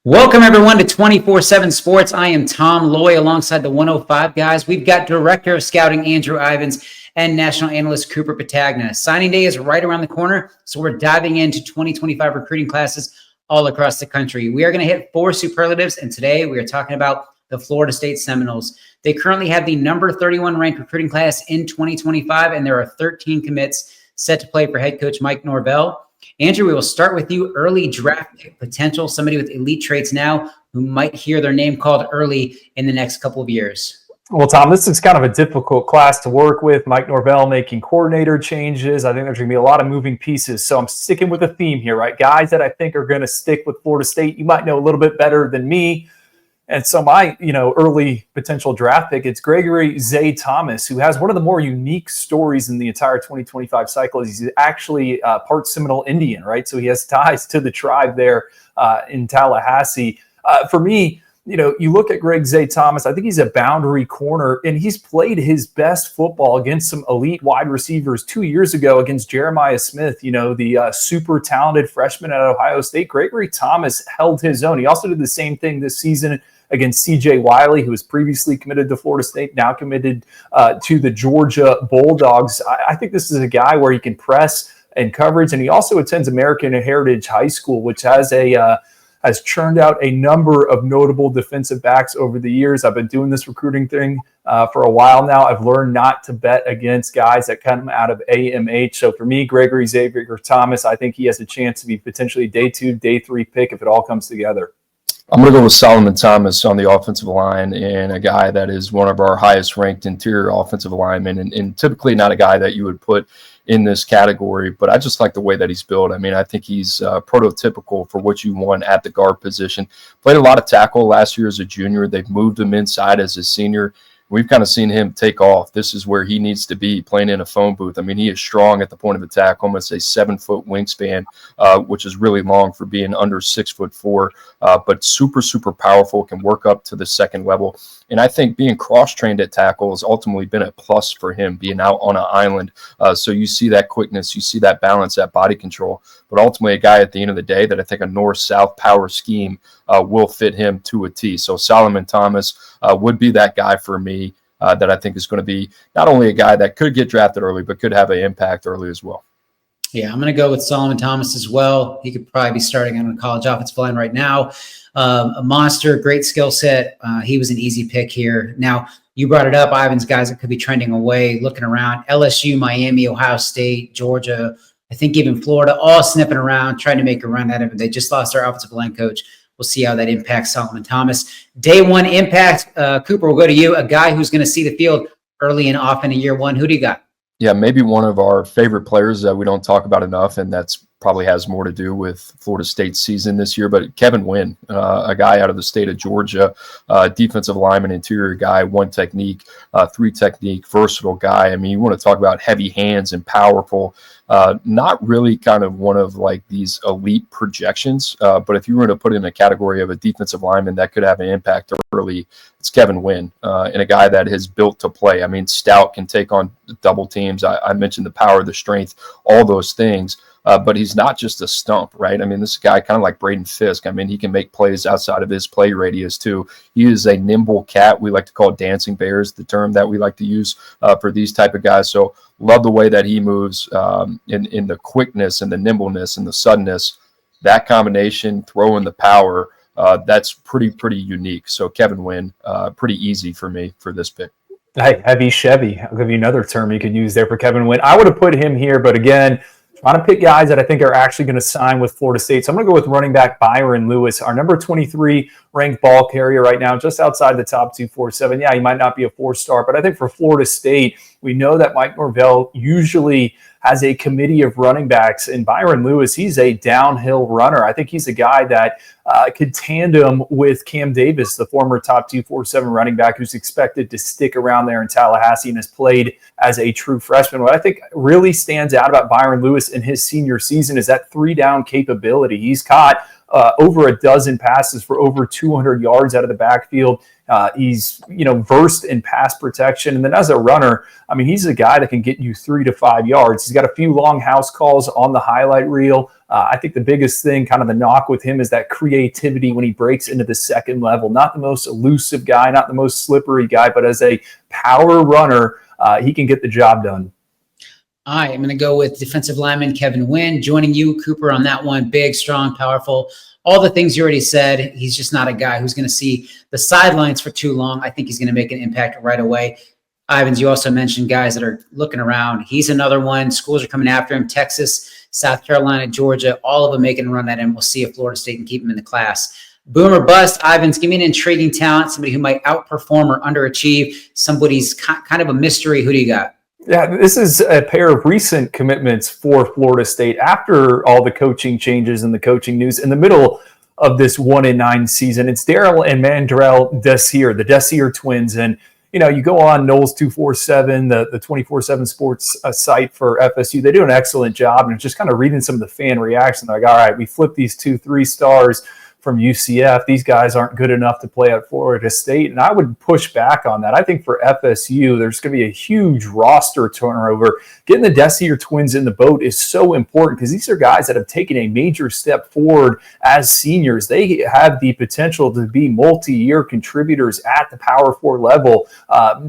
Welcome, everyone, to 24/7 Sports. I am Tom Loy alongside the 105 guys. We've got Director of Scouting Andrew Ivins and National Analyst Cooper Patagna. Signing day is right around the corner, so we're diving into 2025 recruiting classes all across the country. We are going to hit 4 superlatives, and today we are talking about the Florida State Seminoles. They currently have the number 31 ranked recruiting class in 2025, and there are 13 commits set to play for head coach Mike Norvell. Andrew, we will start with you. Early draft pick potential, somebody with elite traits now who might hear their name called early in the next couple of years. Well, Tom, this is kind of a difficult class to work with. Mike Norvell making coordinator changes. I think there's going to be a lot of moving pieces. So I'm sticking with a theme here, right? Guys that I think are going to stick with Florida State. You might know a little bit better than me. And so my, early potential draft pick, it's Gregory Zay Thomas, who has one of the more unique stories in the entire 2025 cycle. He's actually part Seminole Indian, right? So he has ties to the tribe there in Tallahassee. For me, you look at Greg Zay Thomas, I think he's a boundary corner, and he's played his best football against some elite wide receivers 2 years ago against Jeremiah Smith, the super talented freshman at Ohio State. Gregory Thomas held his own. He also did the same thing this season against CJ Wiley, who was previously committed to Florida State, now committed to the Georgia Bulldogs. I think this is a guy where he can press and coverage, and he also attends American Heritage High School, which has churned out a number of notable defensive backs over the years. I've been doing this recruiting thing for a while now. I've learned not to bet against guys that come out of AMH. So for me, Gregory Xavier Thomas, I think he has a chance to be potentially day 2, day 3 pick if it all comes together. I'm going to go with Solomon Thomas on the offensive line, and a guy that is one of our highest ranked interior offensive linemen, and typically not a guy that you would put in this category, but I just like the way that he's built. I mean, I think he's prototypical for what you want at the guard position. Played a lot of tackle last year as a junior. They've moved him inside as a senior. We've kind of seen him take off. This is where he needs to be, playing in a phone booth. I mean, he is strong at the point of attack, almost a 7-foot wingspan, which is really long for being under 6'4", but super, super powerful, can work up to the second level. And I think being cross-trained at tackle has ultimately been a plus for him, being out on an island. So you see that quickness, you see that balance, that body control. But ultimately a guy at the end of the day that I think a north-south power scheme will fit him to a T. So Solomon Thomas would be that guy for me that I think is going to be not only a guy that could get drafted early, but could have an impact early as well. Yeah, I'm going to go with Solomon Thomas as well. He could probably be starting on a college offensive line right now. A monster, great skill set. He was an easy pick here. Now, you brought it up, Ivins, guys that could be trending away, looking around. LSU, Miami, Ohio State, Georgia, I think even Florida, all sniffing around, trying to make a run at it. But they just lost their offensive line coach. We'll see how that impacts Solomon Thomas. Day 1 impact, Cooper, we'll go to you, a guy who's going to see the field early and often in year 1. Who do you got? Yeah, maybe one of our favorite players that we don't talk about enough, and that's probably has more to do with Florida State's season this year, but Kevin Wynn, a guy out of the state of Georgia, defensive lineman, interior guy, 1 technique, 3 technique, versatile guy. I mean, you want to talk about heavy hands and powerful, not really kind of one of like these elite projections, but if you were to put in a category of a defensive lineman that could have an impact early, it's Kevin Wynn, and a guy that is built to play. I mean, stout, can take on double teams. I mentioned the power, the strength, all those things. But he's not just a stump, right? I mean, this guy kind of like Braden Fisk. I mean, he can make plays outside of his play radius too. He is a nimble cat. We like to call dancing bears, the term that we like to use for these type of guys. So love the way that he moves in the quickness and the nimbleness and the suddenness. That combination, throwing the power, that's pretty unique. So Kevin Wynn, pretty easy for me for this pick. Hey, heavy Chevy. I'll give you another term you could use there for Kevin Wynn. I would have put him here, but again, trying to pick guys that I think are actually going to sign with Florida State. So I'm going to go with running back Byron Lewis, our number 23 ranked ball carrier right now, just outside the top 247. Yeah, he might not be a 4-star, but I think for Florida State, we know that Mike Norvell usually has a committee of running backs, and Byron Lewis, he's a downhill runner. I think he's a guy that could tandem with Cam Davis, the former top 247 running back who's expected to stick around there in Tallahassee and has played as a true freshman. What I think really stands out about Byron Lewis in his senior season is that 3-down capability. He's caught over a dozen passes for over 200 yards out of the backfield. He's, versed in pass protection. And then as a runner, I mean, he's a guy that can get you 3 to 5 yards. He's got a few long house calls on the highlight reel. I think the biggest thing, kind of the knock with him, is that creativity when he breaks into the second level. Not the most elusive guy, not the most slippery guy, but as a power runner, he can get the job done. All right, I'm going to go with defensive lineman Kevin Wynn. Joining you, Cooper, on that one. Big, strong, powerful. All the things you already said. He's just not a guy who's going to see the sidelines for too long. I think he's going to make an impact right away. Ivans, you also mentioned guys that are looking around. He's another one. Schools are coming after him. Texas, South Carolina, Georgia, all of them making a run at him. We'll see if Florida State can keep him in the class. Boom or bust, Ivans, give me an intriguing talent, somebody who might outperform or underachieve. Somebody's kind of a mystery. Who do you got? Yeah, this is a pair of recent commitments for Florida State after all the coaching changes and the coaching news in the middle of this 1-9 season. It's Darrell and Mandrell Desir, the Desir twins. And, you know, you go on Knowles 247, the 24/7 sports site for FSU. They do an excellent job. And just kind of reading some of the fan reaction. They're like, all right, we flipped these 2 3-stars from UCF. These guys aren't good enough to play at Florida State. And I would push back on that. I think for FSU, there's going to be a huge roster turnover. Getting the Desir twins in the boat is so important because these are guys that have taken a major step forward as seniors. They have the potential to be multi-year contributors at the Power 4 level.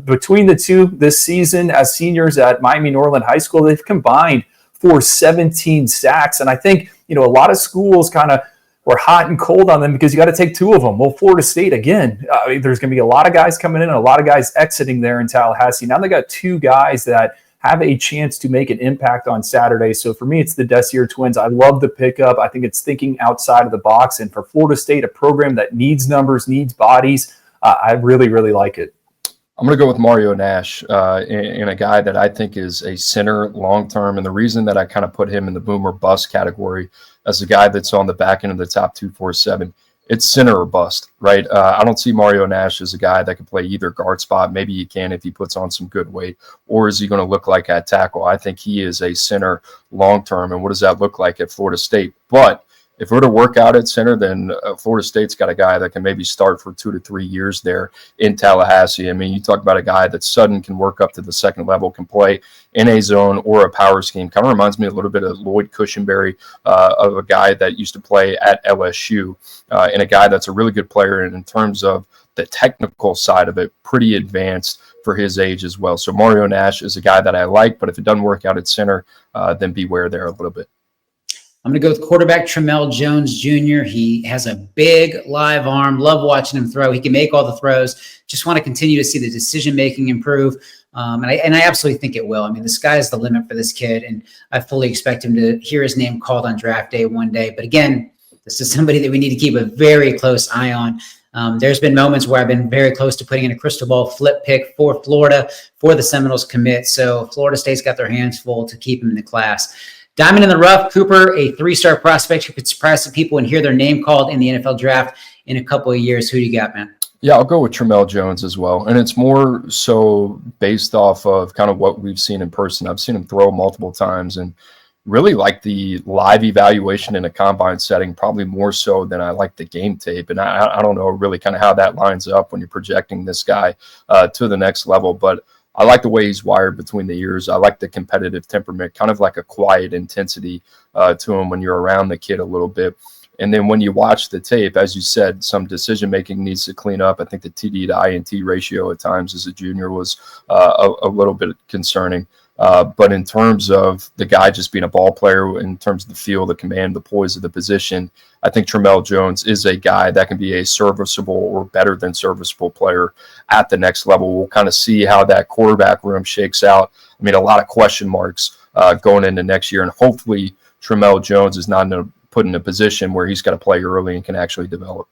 Between the two this season as seniors at Miami Norland High School, they've combined for 17 sacks. And I think, you know, a lot of schools kind of were hot and cold on them because you got to take 2 of them. Well, Florida State, again, there's going to be a lot of guys coming in and a lot of guys exiting there in Tallahassee. Now they got 2 guys that have a chance to make an impact on Saturday. So for me, it's the Desir twins. I love the pickup. I think it's thinking outside of the box. And for Florida State, a program that needs numbers, needs bodies, I really, really like it. I'm going to go with Mario Nash and a guy that I think is a center long-term. And the reason that I kind of put him in the boom or bust category as a guy that's on the back end of the top 247, it's center or bust, right? I don't see Mario Nash as a guy that can play either guard spot. Maybe he can if he puts on some good weight. Or is he going to look like at tackle? I think he is a center long-term. And what does that look like at Florida State? But if we're to work out at center, then Florida State's got a guy that can maybe start for 2 to 3 years there in Tallahassee. I mean, you talk about a guy that sudden can work up to the second level, can play in a zone or a power scheme. Kind of reminds me a little bit of Lloyd Cushenberry, of a guy that used to play at LSU, and a guy that's a really good player. And in terms of the technical side of it, pretty advanced for his age as well. So Mario Nash is a guy that I like, but if it doesn't work out at center, then beware there a little bit. I'm going to go with quarterback Tramel Jones Jr. He has a big live arm. Love watching him throw. He can make all the throws. Just want to continue to see the decision-making improve. And I absolutely think it will. I mean, the sky is the limit for this kid, and I fully expect him to hear his name called on draft day one day. But again, this is somebody that we need to keep a very close eye on. There's been moments where I've been very close to putting in a crystal ball flip pick for Florida for the Seminoles commit. So Florida State's got their hands full to keep him in the class. Diamond in the rough, Cooper, a 3-star prospect who could surprise some people and hear their name called in the NFL draft in a couple of years. Who do you got, man? Yeah, I'll go with Tramel Jones as well. And it's more so based off of kind of what we've seen in person. I've seen him throw multiple times and really like the live evaluation in a combine setting, probably more so than I like the game tape. And I don't know really kind of how that lines up when you're projecting this guy to the next level. But I like the way he's wired between the ears. I like the competitive temperament, kind of like a quiet intensity to him when you're around the kid a little bit. And then when you watch the tape, as you said, some decision-making needs to clean up. I think the TD to INT ratio at times as a junior was a little bit concerning. But in terms of the guy just being a ball player, in terms of the feel, the command, the poise of the position, I think Tramel Jones is a guy that can be a serviceable or better than serviceable player at the next level. We'll kind of see how that quarterback room shakes out. I mean, a lot of question marks going into next year, and hopefully Tramel Jones is not put in a position where he's got to play early and can actually develop.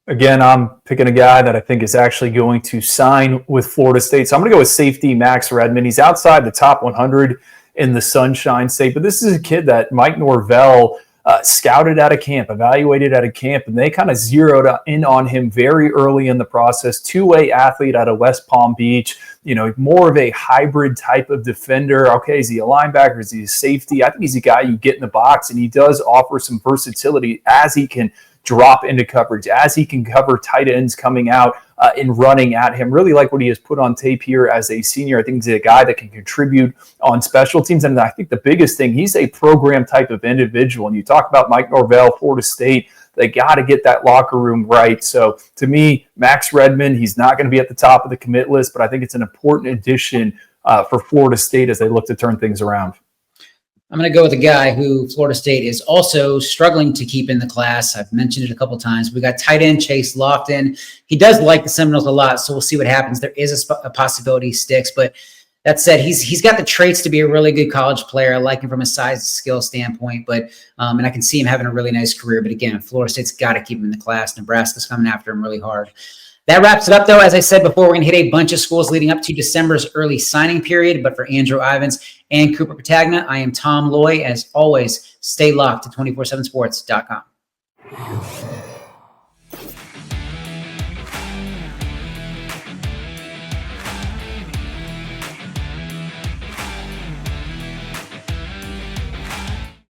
Again, I'm picking a guy that I think is actually going to sign with Florida State. So I'm going to go with safety Max Redmond. He's outside the top 100 in the Sunshine State, but this is a kid that Mike Norvell scouted at a camp, evaluated at a camp, and they kind of zeroed in on him very early in the process. Two-way athlete out of West Palm Beach, you know, more of a hybrid type of defender. Okay, is he a linebacker? Is he a safety? I think he's a guy you get in the box, and he does offer some versatility as he can drop into coverage, as he can cover tight ends coming out and running at him. Really like what he has put on tape here as a senior. I think he's a guy that can contribute on special teams. And I think the biggest thing, he's a program type of individual. And you talk about Mike Norvell, Florida State, they got to get that locker room right. So to me, Max Redmond, he's not going to be at the top of the commit list, but I think it's an important addition for Florida State as they look to turn things around. I'm going to go with a guy who Florida State is also struggling to keep in the class. I've mentioned it a couple times. We got tight end Chase Lofton. He does like the Seminoles a lot, so we'll see what happens. There is a possibility he sticks, but that said, he's got the traits to be a really good college player. I like him from a size and skill standpoint, but and I can see him having a really nice career. But again, Florida State's got to keep him in the class. Nebraska's coming after him really hard. That wraps it up, though. As I said before, we're going to hit a bunch of schools leading up to December's early signing period. But for Andrew Ivins and Cooper Patagna, I am Tom Loy. As always, stay locked to 247sports.com.